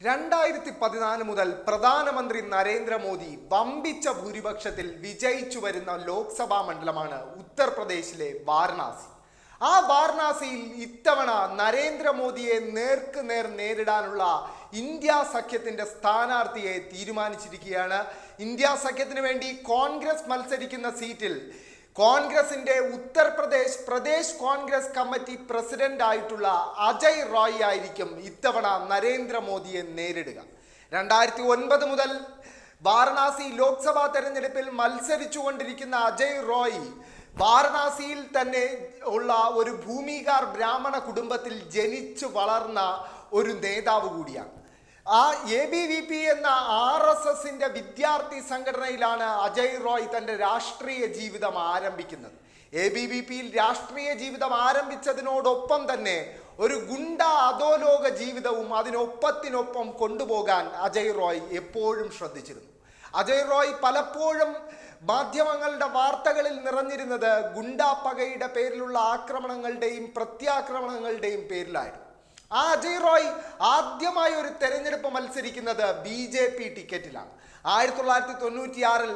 2014 മുതൽ പ്രധാനമന്ത്രി നരേന്ദ്രമോദി വമ്പിച്ച ഭൂരിപക്ഷത്തിൽ വിജയിച്ചു വരുന്ന ലോക്സഭാ മണ്ഡലമാണ് ഉത്തർപ്രദേശിലെ വാരണാസി. ആ വാരണാസിയിൽ ഇത്തവണ നരേന്ദ്രമോദിയെ നേർക്കുനേർ നേരിടാനുള്ള ഇന്ത്യ സഖ്യത്തിന്റെ സ്ഥാനാർത്ഥിയെ തീരുമാനിച്ചിരിക്കുകയാണ്. ഇന്ത്യ സഖ്യത്തിന് വേണ്ടി കോൺഗ്രസ് മത്സരിക്കുന്ന സീറ്റിൽ കോൺഗ്രസിന്റെ പ്രദേശ് കോൺഗ്രസ് കമ്മിറ്റി പ്രസിഡന്റ് ആയിട്ടുള്ള അജയ് റോയ് ആയിരിക്കും ഇത്തവണ നരേന്ദ്രമോദിയെ നേരിടുക. 2009 മുതൽ വാരണാസി ലോക്സഭാ തെരഞ്ഞെടുപ്പിൽ മത്സരിച്ചുകൊണ്ടിരിക്കുന്ന അജയ് റോയ് വാരണാസിയിൽ തന്നെ ഉള്ള ഒരു ഭൂമികാർ ബ്രാഹ്മണ കുടുംബത്തിൽ ജനിച്ചു വളർന്ന ഒരു നേതാവ് കൂടിയാണ്. ആ ABVP എന്ന RSSന്റെ വിദ്യാർത്ഥി സംഘടനയിലാണ് അജയ് റോയ് തൻ്റെ രാഷ്ട്രീയ ജീവിതം ആരംഭിക്കുന്നത്. ABVPയിൽ രാഷ്ട്രീയ ജീവിതം ആരംഭിച്ചതിനോടൊപ്പം തന്നെ ഒരു ഗുണ്ട അധോലോക ജീവിതവും അതിനൊപ്പത്തിനൊപ്പം കൊണ്ടുപോകാൻ അജയ് റോയ് എപ്പോഴും ശ്രദ്ധിച്ചിരുന്നു. അജയ് റോയ് പലപ്പോഴും മാധ്യമങ്ങളുടെ വാർത്തകളിൽ നിറഞ്ഞിരുന്നത് ഗുണ്ടാപ്പകയുടെ പേരിലുള്ള ആക്രമണങ്ങളുടെയും പ്രത്യാക്രമണങ്ങളുടെയും പേരിലായിരുന്നു. ആ അജയ് റോയ് ആദ്യമായി ഒരു തെരഞ്ഞെടുപ്പ് മത്സരിക്കുന്നത് BJP ടിക്കറ്റിലാണ്. 1996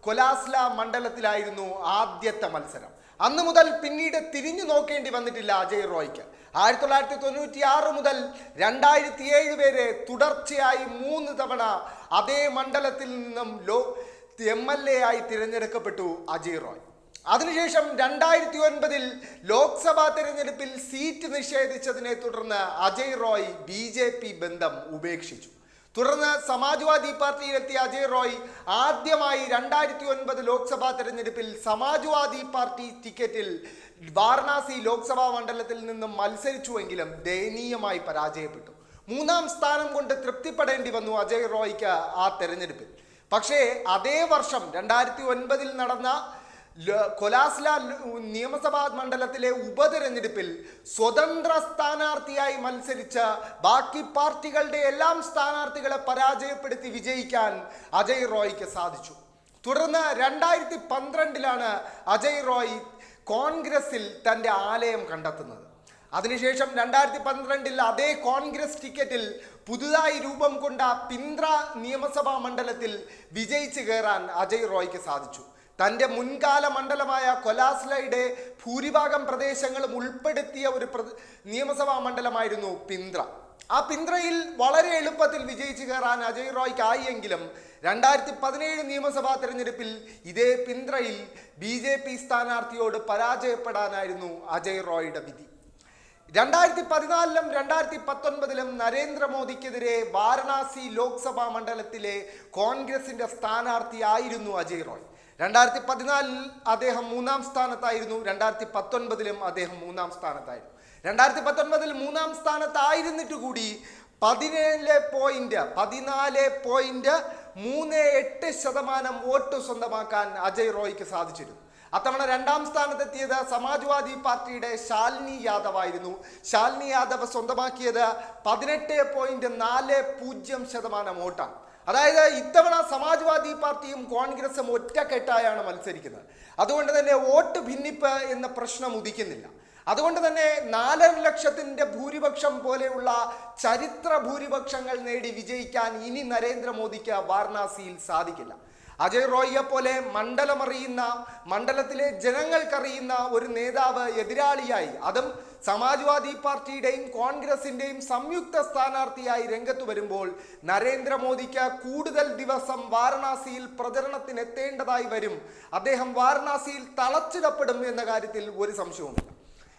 കൊലാസ്ല മണ്ഡലത്തിലായിരുന്നു ആദ്യത്തെ മത്സരം. അന്ന് മുതൽ പിന്നീട് തിരിഞ്ഞു നോക്കേണ്ടി വന്നിട്ടില്ല അജയ് റോയ്ക്ക്. 1996 മുതൽ 2007 വരെ തുടർച്ചയായി 3 തവണ അതേ മണ്ഡലത്തിൽ നിന്നും MLA ആയി തിരഞ്ഞെടുക്കപ്പെട്ടു അജയ് റോയ്. അതിനുശേഷം 2009 ലോക്സഭാ തെരഞ്ഞെടുപ്പിൽ സീറ്റ് നിഷേധിച്ചതിനെ തുടർന്ന് അജയ് റോയ് BJP ബന്ധം ഉപേക്ഷിച്ചു. തുടർന്ന് സമാജ്വാദി പാർട്ടിയിലെത്തിയ അജയ് റോയ് ആദ്യമായി 2009 ലോക്സഭാ തെരഞ്ഞെടുപ്പിൽ സമാജ്വാദി പാർട്ടി ടിക്കറ്റിൽ വാരണാസി ലോക്സഭാ മണ്ഡലത്തിൽ നിന്നും മത്സരിച്ചുവെങ്കിലും ദയനീയമായി പരാജയപ്പെട്ടു. 3ാം സ്ഥാനം കൊണ്ട് തൃപ്തിപ്പെടേണ്ടി വന്നു അജയ് റോയ്ക്ക് ആ തെരഞ്ഞെടുപ്പിൽ. പക്ഷേ അതേ വർഷം 2009 നടന്ന കൊലാസ്ല നിയമസഭാ മണ്ഡലത്തിലെ ഉപതെരഞ്ഞെടുപ്പിൽ സ്വതന്ത്ര സ്ഥാനാർത്ഥിയായി മത്സരിച്ച ബാക്കി പാർട്ടികളുടെ എല്ലാം സ്ഥാനാർത്ഥികളെ പരാജയപ്പെടുത്തി വിജയിക്കാൻ അജയ് റോയ്ക്ക് സാധിച്ചു. തുടർന്ന് 2012 അജയ് റോയ് കോൺഗ്രസിൽ തൻ്റെ ആലയം കണ്ടെത്തുന്നത്. അതിനുശേഷം 2012 അതേ കോൺഗ്രസ് ടിക്കറ്റിൽ പുതുതായി രൂപം കൊണ്ട പിന്ദ്ര നിയമസഭാ മണ്ഡലത്തിൽ വിജയിച്ചു കയറാൻ അജയ് റോയ്ക്ക് സാധിച്ചു. തൻ്റെ മുൻകാല മണ്ഡലമായ കൊലാസ്ലയുടെ ഭൂരിഭാഗം പ്രദേശങ്ങളും ഉൾപ്പെടുത്തിയ ഒരു നിയമസഭാ മണ്ഡലമായിരുന്നു പിന്ദ്ര. ആ പിന്ദ്രയിൽ വളരെ എളുപ്പത്തിൽ വിജയിച്ചു കയറാൻ അജയ് റോയ്ക്ക് ആയെങ്കിലും 2017 നിയമസഭാ തെരഞ്ഞെടുപ്പിൽ ഇതേ പിന്ദ്രയിൽ BJP സ്ഥാനാർത്ഥിയോട് പരാജയപ്പെടാനായിരുന്നു അജയ് റോയുടെ വിധി. 2014 2019 നരേന്ദ്രമോദിക്കെതിരെ വാരണാസി ലോക്സഭാ മണ്ഡലത്തിലെ കോൺഗ്രസിന്റെ സ്ഥാനാർത്ഥിയായിരുന്നു അജയ് റോയ്. 2014 അദ്ദേഹം 3ാം സ്ഥാനത്തായിരുന്നു. 2019 അദ്ദേഹം 3ാം സ്ഥാനത്തായിരുന്നു. 2019 3ാം സ്ഥാനത്തായിരുന്നിട്ട് കൂടി 14.38% വോട്ട് സ്വന്തമാക്കാൻ അജയ് റോയ്ക്ക് സാധിച്ചിരുന്നു. അത്തവണ 2ാം സ്ഥാനത്തെത്തിയത് സമാജ്വാദി പാർട്ടിയുടെ ശാലിനി യാദവ് ആയിരുന്നു. ശാലിനി യാദവ് സ്വന്തമാക്കിയത് 18.40% വോട്ടാണ്. അതായത് ഇത്തവണ സമാജ്വാദി പാർട്ടിയും കോൺഗ്രസും ഒറ്റക്കെട്ടായാണ് മത്സരിക്കുന്നത്. അതുകൊണ്ട് തന്നെ വോട്ട് ഭിന്നിപ്പ് എന്ന പ്രശ്നം ഉദിക്കുന്നില്ല. അതുകൊണ്ട് തന്നെ 4.5 ലക്ഷത്തിന്റെ ഭൂരിപക്ഷം പോലെയുള്ള ചരിത്ര ഭൂരിപക്ഷങ്ങൾ നേടി വിജയിക്കാൻ ഇനി നരേന്ദ്രമോദിക്ക് വാരണാസിയിൽ സാധിക്കില്ല. അജയ് റോയിയെ പോലെ മണ്ഡലമറിയുന്ന, മണ്ഡലത്തിലെ ജനങ്ങൾക്കറിയുന്ന ഒരു നേതാവ് എതിരാളിയായി, അതും സമാജ്വാദി പാർട്ടിയുടെയും കോൺഗ്രസിന്റെയും സംയുക്ത സ്ഥാനാർത്ഥിയായി രംഗത്ത് വരുമ്പോൾ നരേന്ദ്രമോദിക്ക് കൂടുതൽ ദിവസം വാരണാസിയിൽ പ്രചരണത്തിനെത്തേണ്ടതായി വരും. അദ്ദേഹം വാരണാസിയിൽ തളച്ചിടപ്പെടും എന്ന കാര്യത്തിൽ ഒരു സംശയവുമില്ല.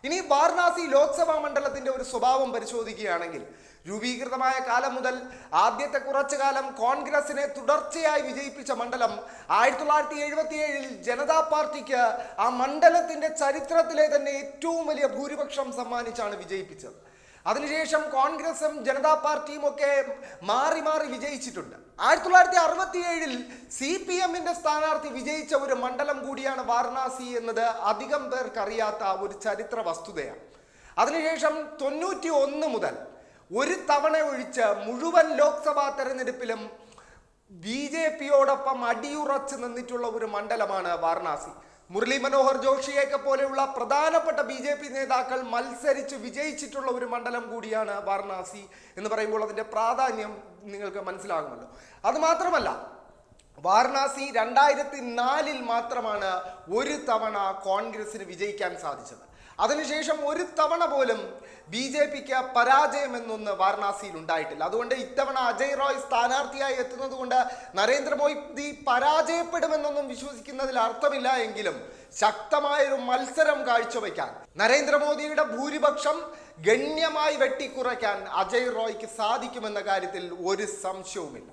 ഇനി വാരണാസി ലോക്സഭാ മണ്ഡലത്തിന്റെ ഒരു സ്വഭാവം പരിശോധിക്കുകയാണെങ്കിൽ, രൂപീകൃതമായ കാലം മുതൽ ആദ്യത്തെ കുറച്ചു കാലം കോൺഗ്രസിനെ തുടർച്ചയായി വിജയിപ്പിച്ച മണ്ഡലം 1977 ജനതാ പാർട്ടിക്ക് ആ മണ്ഡലത്തിന്റെ ചരിത്രത്തിലെ തന്നെ ഏറ്റവും വലിയ ഭൂരിപക്ഷം സമ്മാനിച്ചാണ് വിജയിപ്പിച്ചത്. അതിനുശേഷം കോൺഗ്രസും ജനതാ പാർട്ടിയും ഒക്കെ മാറി മാറി വിജയിച്ചിട്ടുണ്ട്. 1967 CPMന്റെ സ്ഥാനാർത്ഥി വിജയിച്ച ഒരു മണ്ഡലം കൂടിയാണ് വാരണാസി എന്നത് അധികം പേർക്കറിയാത്ത ഒരു ചരിത്ര വസ്തുതയാണ്. അതിനുശേഷം 91 മുതൽ ഒരു തവണ ഒഴിച്ച് മുഴുവൻ ലോക്സഭാ തെരഞ്ഞെടുപ്പിലും BJPയോടൊപ്പം അടിയുറച്ച് നിന്നിട്ടുള്ള ഒരു മണ്ഡലമാണ് വാരണാസി. മുരളി മനോഹർ ജോഷിയൊക്കെ പോലെയുള്ള പ്രധാനപ്പെട്ട BJP നേതാക്കൾ മത്സരിച്ച് വിജയിച്ചിട്ടുള്ള ഒരു മണ്ഡലം കൂടിയാണ് വാരണാസി എന്ന് പറയുമ്പോൾ അതിൻ്റെ പ്രാധാന്യം നിങ്ങൾക്ക് മനസ്സിലാകുമല്ലോ. അതുമാത്രമല്ല, വാരണാസി 2004 മാത്രമാണ് ഒരു തവണ കോൺഗ്രസിന് വിജയിക്കാൻ സാധിച്ചത്. അതിനുശേഷം ഒരു തവണ പോലും BJPക്ക് പരാജയം എന്നൊന്ന് വാരണാസിയിൽ ഉണ്ടായിട്ടില്ല. അതുകൊണ്ട് ഇത്തവണ അജയ് റോയ് സ്ഥാനാർത്ഥിയായി എത്തുന്നത് കൊണ്ട് നരേന്ദ്രമോദി പരാജയപ്പെടുമെന്നൊന്നും വിശ്വസിക്കുന്നതിൽ അർത്ഥമില്ല. എങ്കിലും ശക്തമായൊരു മത്സരം കാഴ്ചവെക്കാൻ, നരേന്ദ്രമോദിയുടെ ഭൂരിപക്ഷം ഗണ്യമായി വെട്ടിക്കുറയ്ക്കാൻ അജയ് റോയ്ക്ക് സാധിക്കുമെന്ന കാര്യത്തിൽ ഒരു സംശയവുമില്ല.